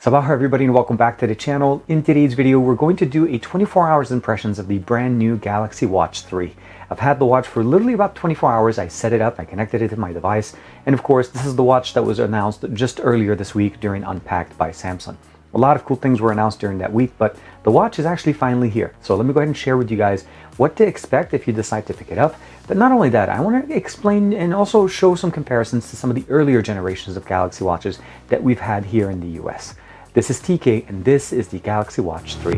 Sabah everybody and welcome back to the channel. In today's video we're going to do a 24 hours impressions of the brand new Galaxy Watch 3. I've had the watch for literally about 24 hours. I set it up, I connected it to my device, and of course this is the watch that was announced just earlier this week during Unpacked by Samsung. A lot of cool things were announced during that week, but the watch is actually finally here. So let me go ahead and share with you guys what to expect if you decide to pick it up. But not only that, I want to explain and also show some comparisons to some of the earlier generations of Galaxy watches that we've had here in the US. This is TK and this is the Galaxy Watch 3.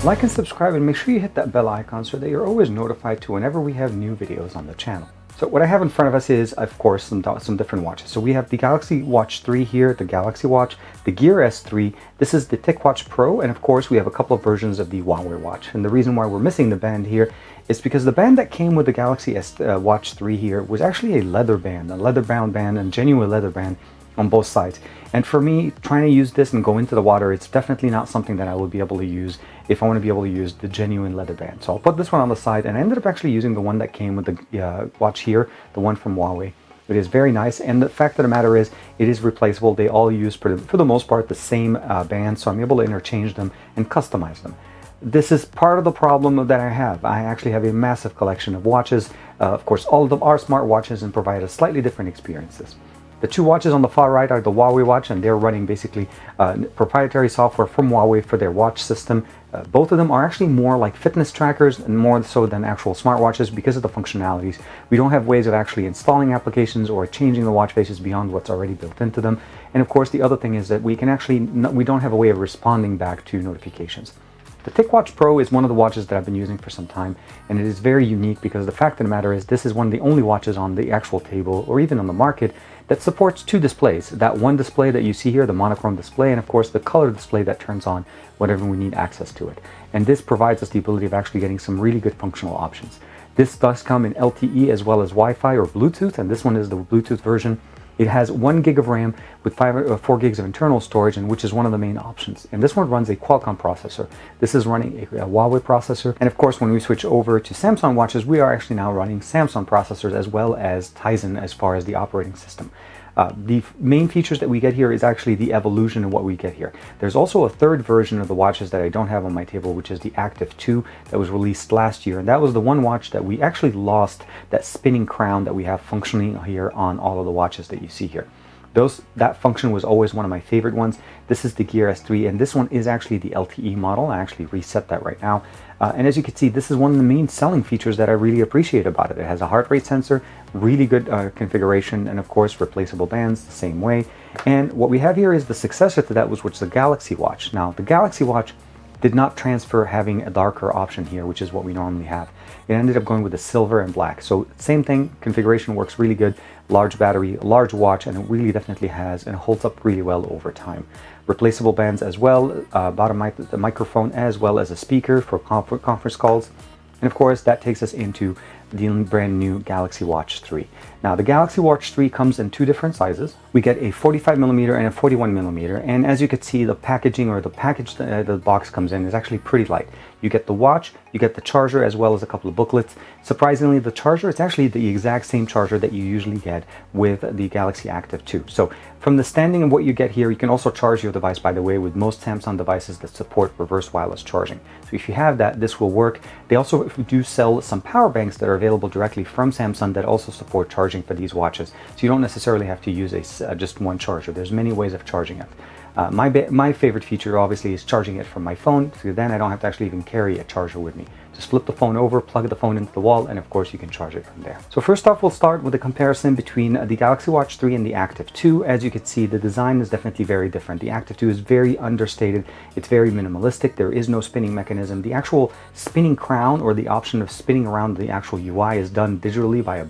Like and subscribe and make sure you hit that bell icon so that you're always notified to whenever we have new videos on the channel. So what I have in front of us is, of course, some different watches. So we have the Galaxy Watch 3 here, the Galaxy Watch, the Gear S3, this is the TickWatch Pro, and of course we have a couple of versions of the Huawei watch. And the reason why we're missing the band here is because the band that came with the Galaxy Watch 3 here was actually a leather-bound band, and genuine leather band on both sides. And for me, trying to use this and go into the water, it's definitely not something that I would be able to use if I want to be able to use the genuine leather band. So I'll put this one on the side, and I ended up actually using the one that came with the watch here, the one from Huawei. It is very nice, and the fact of the matter is, it is replaceable. They all use, for the most part, the same band, so I'm able to interchange them and customize them. This is part of the problem that I have. I actually have a massive collection of watches. Of course, all of them are smart watches and provide a slightly different experiences. The two watches on the far right are the Huawei watch, and they're running basically proprietary software from Huawei for their watch system. Both of them are actually more like fitness trackers and more so than actual smartwatches because of the functionalities. We don't have ways of actually installing applications or changing the watch faces beyond what's already built into them. And of course, the other thing is that we don't have a way of responding back to notifications. The TickWatch Pro is one of the watches that I've been using for some time, and it is very unique because the fact of the matter is this is one of the only watches on the actual table or even on the market that supports two displays. That one display that you see here, the monochrome display, and of course the color display that turns on whenever we need access to it. And this provides us the ability of actually getting some really good functional options. This does come in LTE as well as Wi-Fi or Bluetooth, and this one is the Bluetooth version. It has 1 gig of RAM with 4 gigs of internal storage, and which is one of the main options. And this one runs a Qualcomm processor. This is running a Huawei processor. And of course, when we switch over to Samsung watches, we are actually now running Samsung processors as well as Tizen as far as the operating system. The main features that we get here is actually the evolution of what we get here. There's also a third version of the watches that I don't have on my table, which is the Active 2 that was released last year. And that was the one watch that we actually lost that spinning crown that we have functioning here on all of the watches that you see here. That function was always one of my favorite ones. This is the Gear S3, and this one is actually the LTE model. I actually reset that right now. And as you can see, this is one of the main selling features that I really appreciate about it. It has a heart rate sensor, really good configuration, and of course replaceable bands the same way. And what we have here is the successor to that, which was the Galaxy Watch. Now, the Galaxy Watch did not transfer having a darker option here, which is what we normally have. It ended up going with the silver and black. So same thing, configuration works really good, large battery, large watch, and it really definitely has and holds up really well over time. Replaceable bands as well, the microphone as well as a speaker for conference calls. And of course, that takes us into the brand new Galaxy Watch 3. Now, the Galaxy Watch 3 comes in two different sizes. We get a 45mm and a 41mm, and as you can see, the packaging or the package the box comes in is actually pretty light. You get the watch, you get the charger, as well as a couple of booklets. Surprisingly, the charger is actually the exact same charger that you usually get with the Galaxy Active 2. So from the standing of what you get here, you can also charge your device, by the way, with most Samsung devices that support reverse wireless charging. So if you have that, this will work. They also do sell some power banks that are available directly from Samsung that also support charging for these watches. So you don't necessarily have to use just one charger. There's many ways of charging it. My favorite feature obviously is charging it from my phone, so then I don't have to actually even carry a charger with me. Just flip the phone over, plug the phone into the wall, and of course you can charge it from there. So first off, we'll start with a comparison between the Galaxy Watch 3 and the Active 2. As you can see, the design is definitely very different. The Active 2 is very understated. It's very minimalistic. There is no spinning mechanism. The actual spinning crown, or the option of spinning around the actual UI, is done digitally by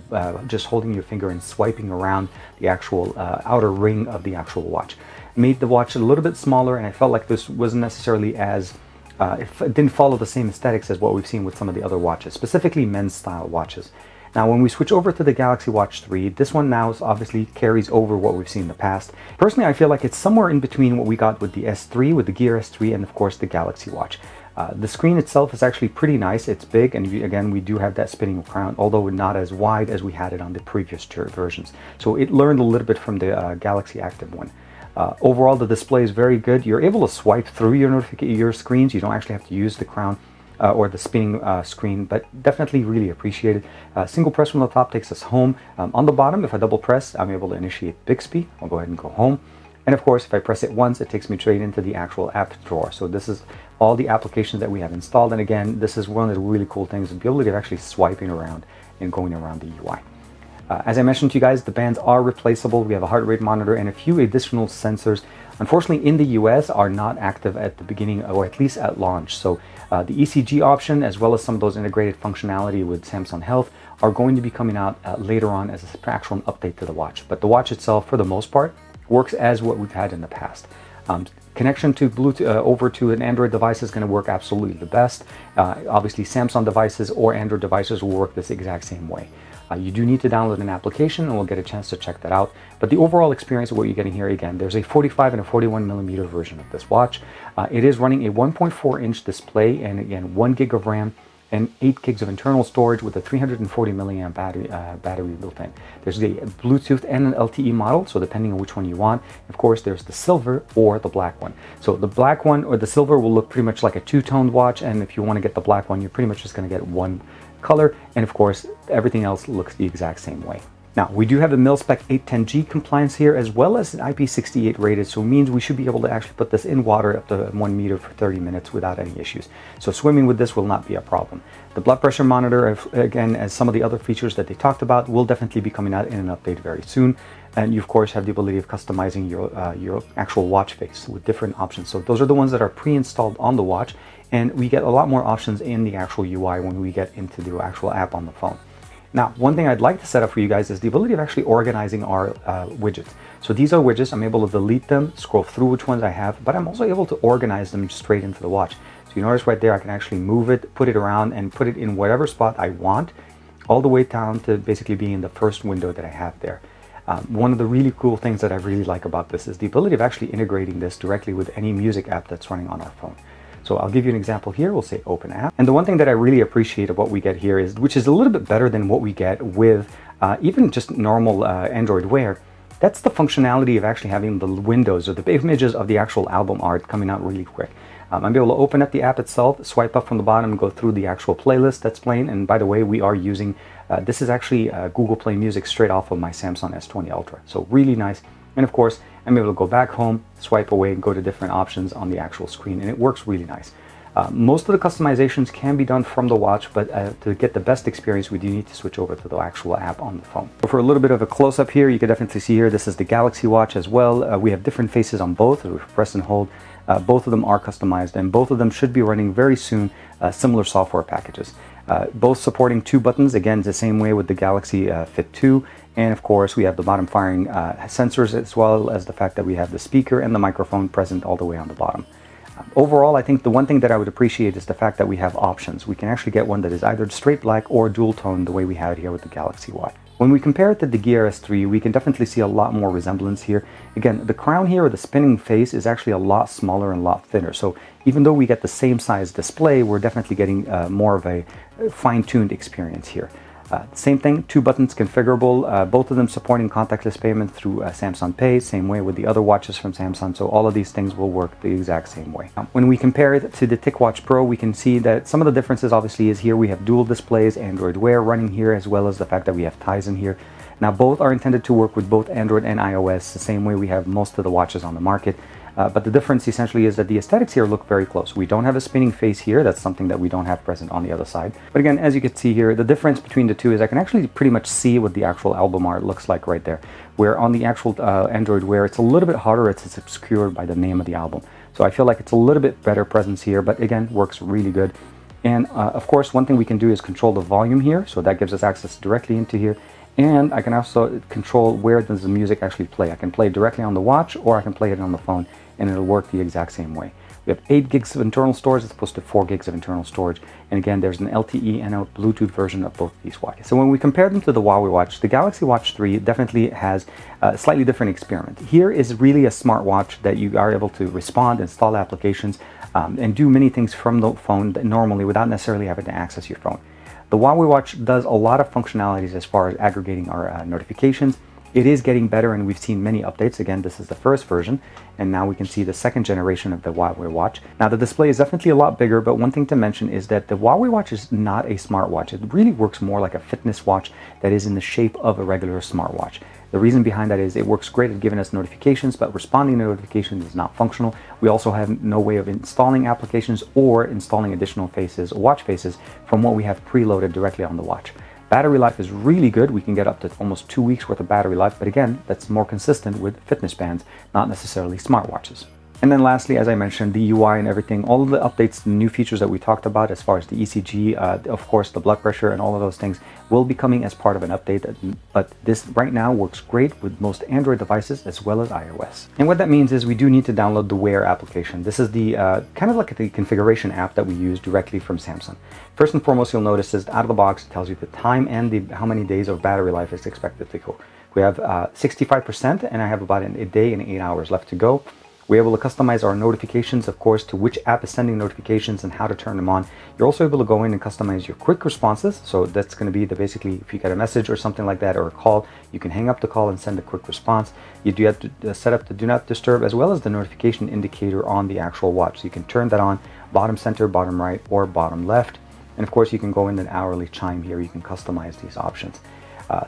just holding your finger and swiping around the actual outer ring of the actual watch. Made the watch a little bit smaller, and I felt like this wasn't necessarily as it didn't follow the same aesthetics as what we've seen with some of the other watches, specifically men's style watches. Now, when we switch over to the Galaxy Watch 3, this one now obviously carries over what we've seen in the past. Personally, I feel like it's somewhere in between what we got with the S3, with the Gear S3, and of course the Galaxy Watch. The screen itself is actually pretty nice. It's big, and again, we do have that spinning crown, although not as wide as we had it on the previous versions. So it learned a little bit from the Galaxy Active one. Overall, the display is very good. You're able to swipe through your screens. You don't actually have to use the crown or the spinning screen, but definitely really appreciate it. Single press from the top takes us home. On the bottom, if I double press, I'm able to initiate Bixby. I'll go ahead and go home. And of course, if I press it once, it takes me straight into the actual app drawer. So this is all the applications that we have installed. And again, this is one of the really cool things, the ability of actually swiping around and going around the UI. As I mentioned to you guys, the bands are replaceable. We have a heart rate monitor and a few additional sensors. Unfortunately, in the US are not active at the beginning, or at least at launch. So the ECG option, as well as some of those integrated functionality with Samsung Health, are going to be coming out later on as an actual update to the watch. But the watch itself, for the most part, works as what we've had in the past. Connection to Bluetooth over to an Android device is going to work absolutely the best. Obviously, Samsung devices or Android devices will work this exact same way. You do need to download an application, and we'll get a chance to check that out. But the overall experience of what you're getting here, again, there's a 45 and a 41 millimeter version of this watch. It is running a 1.4-inch display, and again, 1 gig of RAM and 8 gigs of internal storage with a 340 milliamp battery built in. There's a Bluetooth and an LTE model, so depending on which one you want. Of course, there's the silver or the black one. So the black one or the silver will look pretty much like a two-toned watch, and if you want to get the black one, you're pretty much just going to get one color, and of course everything else looks the exact same way. Now, we do have the mil-spec 810G compliance here, as well as an IP68 rated, so it means we should be able to actually put this in water up to 1 meter for 30 minutes without any issues. So swimming with this will not be a problem. The blood pressure monitor, again, as some of the other features that they talked about, will definitely be coming out in an update very soon. And you, of course, have the ability of customizing your actual watch face with different options. So those are the ones that are pre-installed on the watch, and we get a lot more options in the actual UI when we get into the actual app on the phone. Now, one thing I'd like to set up for you guys is the ability of actually organizing our widgets. So these are widgets. I'm able to delete them, scroll through which ones I have, but I'm also able to organize them straight into the watch. So you notice right there, I can actually move it, put it around, and put it in whatever spot I want, all the way down to basically being in the first window that I have there. One of the really cool things that I really like about this is the ability of actually integrating this directly with any music app that's running on our phone. So I'll give you an example here. We'll say open app. And the one thing that I really appreciate of what we get here is, which is a little bit better than what we get with even just normal Android Wear, that's the functionality of actually having the windows or the images of the actual album art coming out really quick. I'm able to open up the app itself, swipe up from the bottom, and go through the actual playlist that's playing. And by the way, we are using, this is actually Google Play Music straight off of my Samsung S20 Ultra. So really nice. And of course, I'm able to go back home, swipe away, and go to different options on the actual screen, and it works really nice. Most of the customizations can be done from the watch, but to get the best experience, we do need to switch over to the actual app on the phone. So for a little bit of a close-up here, you can definitely see here, this is the Galaxy Watch as well. We have different faces on both. We press and hold. Both of them are customized, and both of them should be running very soon similar software packages. Both supporting 2 buttons, again, the same way with the Galaxy Fit 2. And of course, we have the bottom firing sensors, as well as the fact that we have the speaker and the microphone present all the way on the bottom. Overall, I think the one thing that I would appreciate is the fact that we have options. We can actually get one that is either straight black or dual tone, the way we have it here with the Galaxy Watch. When we compare it to the Gear S3, we can definitely see a lot more resemblance here. Again, the crown here, or the spinning face, is actually a lot smaller and a lot thinner. So even though we get the same size display, we're definitely getting more of a fine-tuned experience here. Same thing, 2 buttons configurable, both of them supporting contactless payment through Samsung Pay, same way with the other watches from Samsung, so all of these things will work the exact same way. When we compare it to the TickWatch Pro, we can see that some of the differences obviously is here we have dual displays, Android Wear running here, as well as the fact that we have ties in here. Now both are intended to work with both Android and iOS, the same way we have most of the watches on the market. But the difference essentially is that the aesthetics here look very close. We don't have a spinning face here. That's something that we don't have present on the other side. But again, as you can see here, the difference between the two is I can actually pretty much see what the actual album art looks like right there. Where on the actual Android Wear, it's a little bit harder. It's obscured by the name of the album. So I feel like it's a little bit better presence here, but again, works really good. And of course, one thing we can do is control the volume here. So that gives us access directly into here. And I can also control where does the music actually play. I can play it directly on the watch, or I can play it on the phone, and it'll work the exact same way. We have 8 gigs of internal storage as opposed to 4 gigs of internal storage. And again, there's an LTE and a Bluetooth version of both these watches. So when we compare them to the Huawei watch, the Galaxy Watch 3 definitely has a slightly different experiment. Here is really a smartwatch that you are able to respond, install applications, and do many things from the phone normally without necessarily having to access your phone. The Huawei watch does a lot of functionalities as far as aggregating our notifications. It is getting better, and we've seen many updates. Again, this is the first version, and now we can see the second generation of the Huawei watch. Now, the display is definitely a lot bigger, but one thing to mention is that the Huawei watch is not a smartwatch. It really works more like a fitness watch that is in the shape of a regular smartwatch. The reason behind that is it works great at giving us notifications, but responding to notifications is not functional. We also have no way of installing applications or installing additional faces, watch faces, from what we have preloaded directly on the watch. Battery life is really good. We can get up to almost 2 weeks worth of battery life, but again, that's more consistent with fitness bands, not necessarily smartwatches. And then lastly, as I mentioned, the UI and everything, all of the updates, the new features that we talked about as far as the ECG, of course, the blood pressure and all of those things will be coming as part of an update. But this right now works great with most Android devices as well as iOS. And what that means is we do need to download the Wear application. This is the kind of like the configuration app that we use directly from Samsung. First and foremost, you'll notice is out of the box, it tells you the time and how many days of battery life is expected to go. We have 65%, and I have about a day and 8 hours left to go. We're able to customize our notifications, of course, to which app is sending notifications and how to turn them on. You're also able to go in and customize your quick responses. So that's going to be basically if you get a message or something like that or a call, you can hang up the call and send a quick response. You do have to set up the do not disturb as well as the notification indicator on the actual watch. So you can turn that on bottom center, bottom right, or bottom left. And of course, you can go in an hourly chime here. You can customize these options.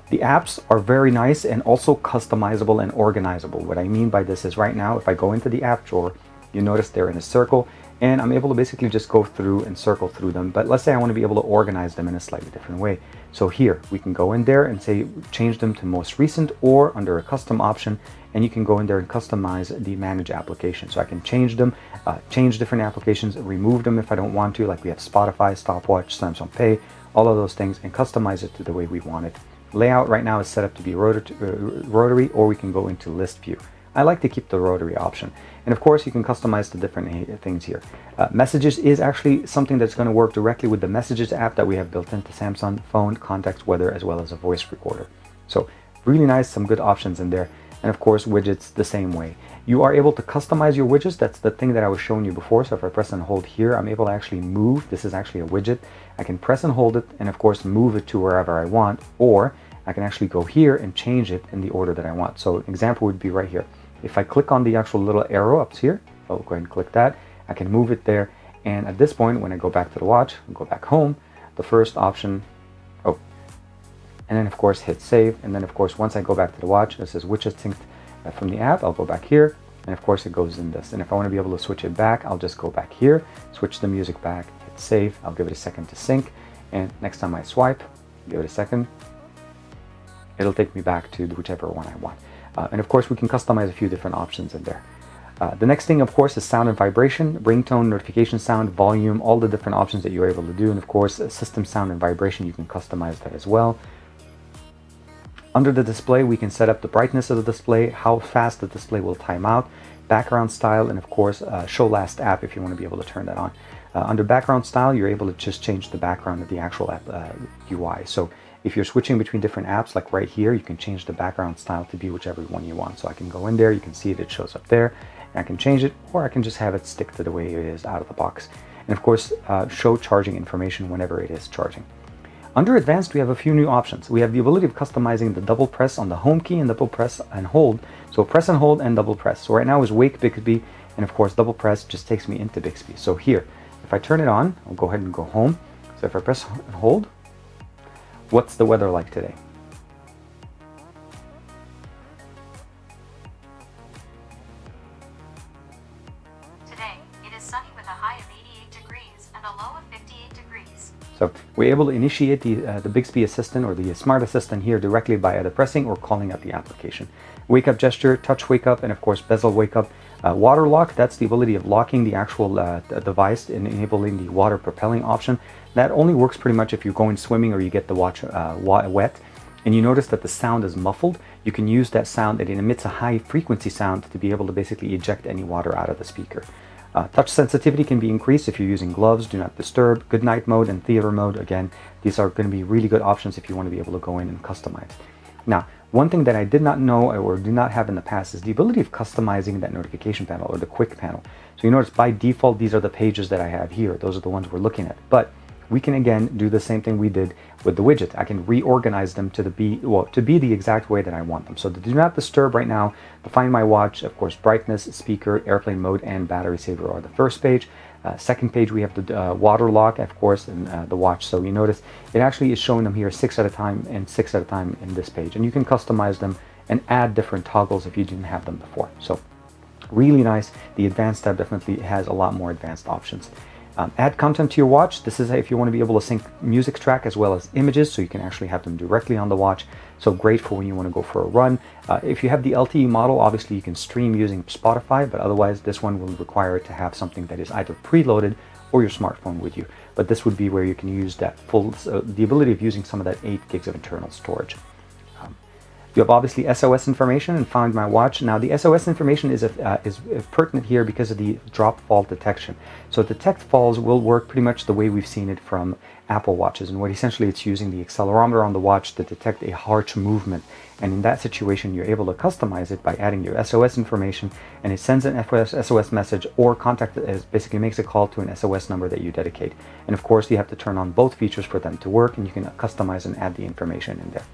The apps are very nice and also customizable and organizable. What I mean by this is right now, if I go into the app drawer, you notice they're in a circle, and I'm able to basically just go through and circle through them. But let's say I want to be able to organize them in a slightly different way. So here, we can go in there and say, change them to most recent or under a custom option, and you can go in there and customize the manage application. So I can change them, change different applications, remove them if I don't want to, like we have Spotify, Stopwatch, Samsung Pay, all of those things, and customize it to the way we want it. Layout right now is set up to be rotary, or we can go into list view. I like to keep the rotary option. And of course, you can customize the different things here. Messages is actually something that's going to work directly with the Messages app that we have built into Samsung phone, contacts, weather, as well as a voice recorder. So really nice, some good options in there. And of course, widgets the same way. You are able to customize your widgets. That's the thing that I was showing you before. So if I press and hold here, I'm able to actually move. This is actually a widget. I can press and hold it and of course move it to wherever I want, or I can actually go here and change it in the order that I want. So an example would be right here. If I click on the actual little arrow up here, I'll go ahead and click that. I can move it there. And at this point, when I go back to the watch, I'll go back home, the first option, and then of course hit save. And then of course, once I go back to the watch, this is widget synced from the app. I'll go back here, and of course it goes in this. And if I want to be able to switch it back, I'll just go back here, switch the music back, hit save. I'll give it a second to sync. And next time I swipe, give it a second, it'll take me back to whichever one I want. And of course, we can customize a few different options in there. The next thing, of course, is sound and vibration, ringtone, notification sound, volume, all the different options that you're able to do. And of course, system sound and vibration, you can customize that as well. Under the display, we can set up the brightness of the display, how fast the display will time out, background style, and of course, show last app if you want to be able to turn that on. Under background style, you're able to just change the background of the actual app UI. So if you're switching between different apps, like right here, you can change the background style to be whichever one you want. So I can go in there, you can see it shows up there, and I can change it, or I can just have it stick to the way it is out of the box. And of course, show charging information whenever it is charging. Under advanced, we have a few new options. We have the ability of customizing the double press on the home key and double press and hold. So press and hold and double press. So right now is Wake Bixby, and of course double press just takes me into Bixby. So here, if I turn it on, I'll go ahead and go home. So if I press and hold, what's the weather like today? Today, it is sunny with a high of 88 degrees and a low of 58 degrees. So we're able to initiate the Bixby Assistant or the Smart Assistant here directly by either pressing or calling up the application. Wake up gesture, touch wake up, and of course bezel wake up. Water lock, that's the ability of locking the actual device and enabling the water propelling option. That only works pretty much if you're going swimming or you get the watch wet. And you notice that the sound is muffled. You can use that sound, it emits a high frequency sound to be able to basically eject any water out of the speaker. Touch sensitivity can be increased if you're using gloves, do not disturb, good night mode, and theater mode. Again, these are going to be really good options if you want to be able to go in and customize. Now, one thing that I did not know or do not have in the past is the ability of customizing that notification panel or the quick panel. So you notice by default, these are the pages that I have here. Those are the ones we're looking at. But we can again do the same thing we did with the widget. I can reorganize them to be the exact way that I want them. So the do not disturb right now, the Find My Watch, of course, brightness, speaker, airplane mode, and battery saver are the first page. Second page, we have the water lock, of course, and the watch. So you notice it actually is showing them here 6 at a time and 6 at a time in this page. And you can customize them and add different toggles if you didn't have them before. So really nice. The advanced tab definitely has a lot more advanced options. Add content to your watch. This is if you want to be able to sync music track as well as images, so you can actually have them directly on the watch. So great for when you want to go for a run. If you have the LTE model, obviously you can stream using Spotify, but otherwise this one will require it to have something that is either preloaded or your smartphone with you. But this would be where you can use that full, the ability of using some of that 8 gigs of internal storage. You have obviously SOS information and Find My Watch. Now the SOS information is pertinent here because of the drop fault detection. So detect falls will work pretty much the way we've seen it from Apple Watches, and what essentially it's using the accelerometer on the watch to detect a harsh movement. And in that situation, you're able to customize it by adding your SOS information, and it sends an SOS message or basically makes a call to an SOS number that you dedicate. And of course, you have to turn on both features for them to work, and you can customize and add the information in there.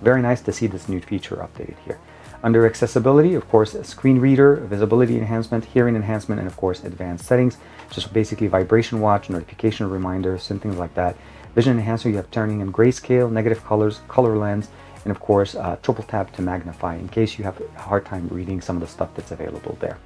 Very nice to see this new feature updated here. Under accessibility, of course, a screen reader, visibility enhancement, hearing enhancement, and of course, advanced settings. Just basically vibration watch, notification reminders, and things like that. Vision enhancer, you have turning in grayscale, negative colors, color lens, and of course, triple tap to magnify in case you have a hard time reading some of the stuff that's available there.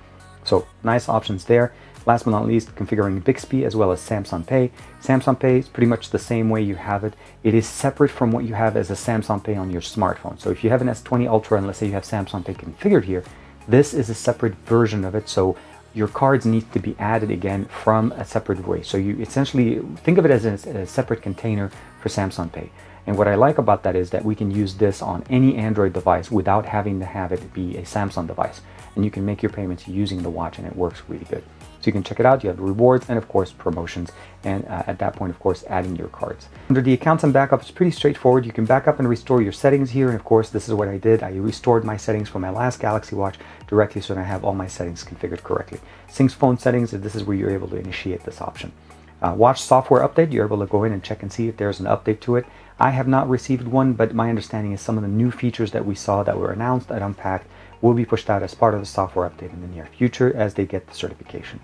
So nice options there. Last but not least, configuring Bixby as well as Samsung Pay. Samsung Pay is pretty much the same way you have it. It is separate from what you have as a Samsung Pay on your smartphone. So if you have an S20 Ultra and let's say you have Samsung Pay configured here, this is a separate version of it. So your cards need to be added again from a separate way. So you essentially think of it as a separate container for Samsung Pay. And what I like about that is that we can use this on any Android device without having to have it be a Samsung device. And you can make your payments using the watch and it works really good. So you can check it out. You have rewards and of course promotions, and at that point of course adding your cards. Under the accounts and backup, it's pretty straightforward. You can back up and restore your settings here, and of course this is what I did. I restored my settings from my last Galaxy Watch directly so that I have all my settings configured correctly. Sync phone settings, this is where you're able to initiate this option. Watch software update, you're able to go in and check and see if there's an update to it. I have not received one, but my understanding is some of the new features that we saw that were announced at Unpacked will be pushed out as part of the software update in the near future as they get the certification.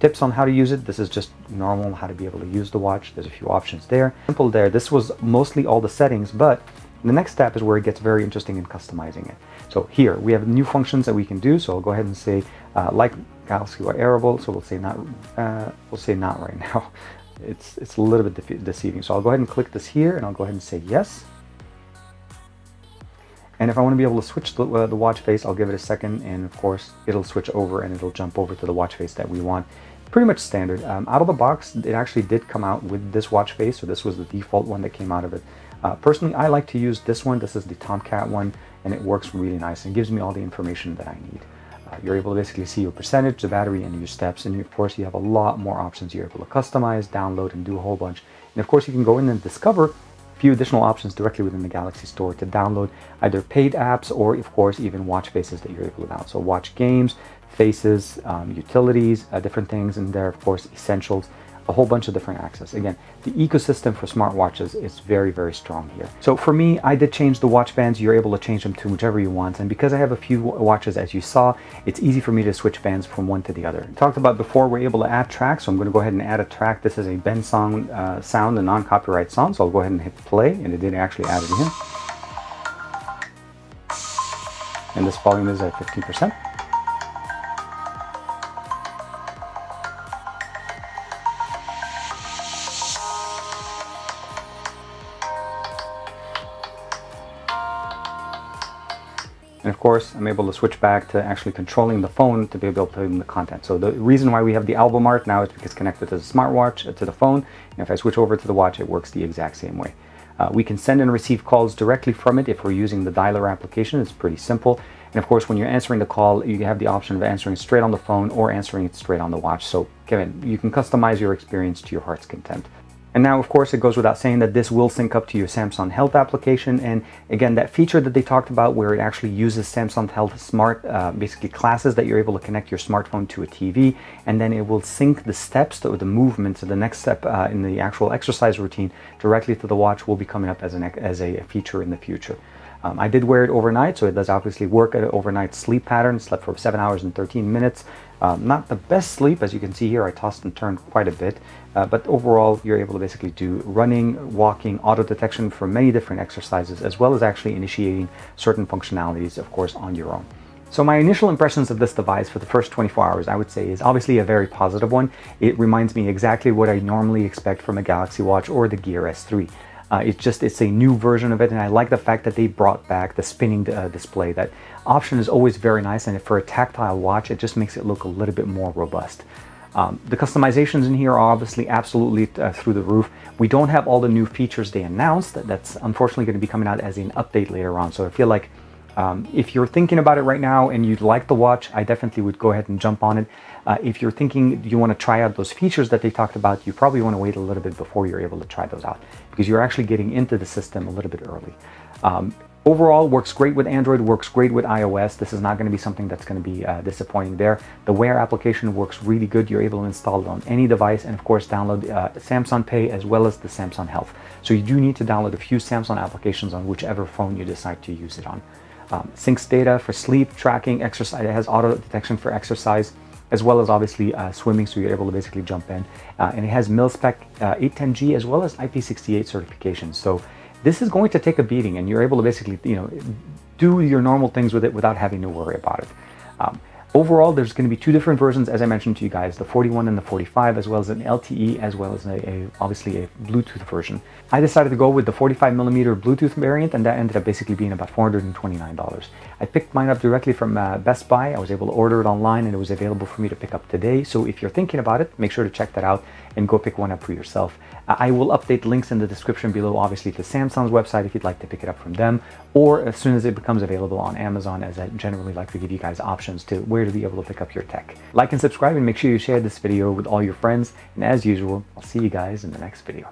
Tips on how to use it. This is just normal, how to be able to use the watch. There's a few options there. Simple there. This was mostly all the settings, but the next step is where it gets very interesting in customizing it. So here we have new functions that we can do. So I'll go ahead and say like Galaxy wearable. So we'll say not right now. It's a little bit deceiving. So I'll go ahead and click this here and I'll go ahead and say yes. And if I want to be able to switch the watch face, I'll give it a second, and of course it'll switch over and it'll jump over to the watch face that we want. Pretty much standard. Out of the box, it actually did come out with this watch face, so this was the default one that came out of it. Personally, I like to use this one. This is the Tomcat one, and it works really nice and gives me all the information that I need. You're able to basically see your percentage, the battery, and your steps, and of course you have a lot more options you're able to customize, download, and do a whole bunch. And of course you can go in and discover few additional options directly within the Galaxy Store to download either paid apps or of course even watch faces that you're able to download. So watch games, faces, utilities, different things in there, of course essentials, a whole bunch of different access. Again, the ecosystem for smartwatches is very, very strong here. So for me, I did change the watch bands. You're able to change them to whichever you want. And because I have a few watches, as you saw, it's easy for me to switch bands from one to the other. I talked about before, we're able to add tracks. So I'm going to go ahead and add a track. This is a Ben song sound, a non-copyright song. So I'll go ahead and hit play, and it did actually add it in. And this volume is at 15%. And of course, I'm able to switch back to actually controlling the phone to be able to play in the content. So the reason why we have the album art now is because connected to the smartwatch, to the phone. And if I switch over to the watch, it works the exact same way. We can send and receive calls directly from it if we're using the dialer application. It's pretty simple. And of course, when you're answering the call, you have the option of answering straight on the phone or answering it straight on the watch. So Kevin, you can customize your experience to your heart's content. And now, of course, it goes without saying that this will sync up to your Samsung Health application. And again, that feature that they talked about where it actually uses Samsung Health Smart, basically classes that you're able to connect your smartphone to a TV, and then it will sync the steps or the movements of the next step in the actual exercise routine directly to the watch, will be coming up as a feature in the future. I did wear it overnight, so it does obviously work at an overnight sleep pattern. Slept for 7 hours and 13 minutes. Not the best sleep, as you can see here. I tossed and turned quite a bit, but overall you're able to basically do running, walking, auto detection for many different exercises, as well as actually initiating certain functionalities, of course, on your own. So my initial impressions of this device for the first 24 hours, I would say, is obviously a very positive one. It reminds me exactly what I normally expect from a Galaxy Watch or the Gear S3. It's a new version of it, and I like the fact that they brought back the spinning display. That option is always very nice, and for a tactile watch, it just makes it look a little bit more robust. The customizations in here are obviously absolutely through the roof. We don't have all the new features they announced. That's unfortunately going to be coming out as an update later on. So I feel like if you're thinking about it right now and you'd like the watch, I definitely would go ahead and jump on it. If you're thinking you want to try out those features that they talked about, you probably want to wait a little bit before you're able to try those out, because you're actually getting into the system a little bit early. Overall, works great with Android, works great with iOS. This is not going to be something that's going to be disappointing there. The Wear application works really good. You're able to install it on any device, and of course download Samsung Pay as well as the Samsung Health. So you do need to download a few Samsung applications on whichever phone you decide to use it on. Syncs data for sleep, tracking, exercise. It has auto detection for exercise, as well as obviously swimming, so you're able to basically jump in. And it has mil-spec 810G as well as IP68 certification. So this is going to take a beating, and you're able to basically, do your normal things with it without having to worry about it. Overall, there's going to be two different versions, as I mentioned to you guys, the 41 and the 45, as well as an LTE, as well as obviously a Bluetooth version. I decided to go with the 45mm Bluetooth variant, and that ended up basically being about $429. I picked mine up directly from Best Buy. I was able to order it online, and it was available for me to pick up today. So if you're thinking about it, make sure to check that out and go pick one up for yourself. I will update links in the description below, obviously, to Samsung's website if you'd like to pick it up from them, or as soon as it becomes available on Amazon, as I generally like to give you guys options to where to be able to pick up your tech. Like and subscribe, and make sure you share this video with all your friends. And as usual, I'll see you guys in the next video.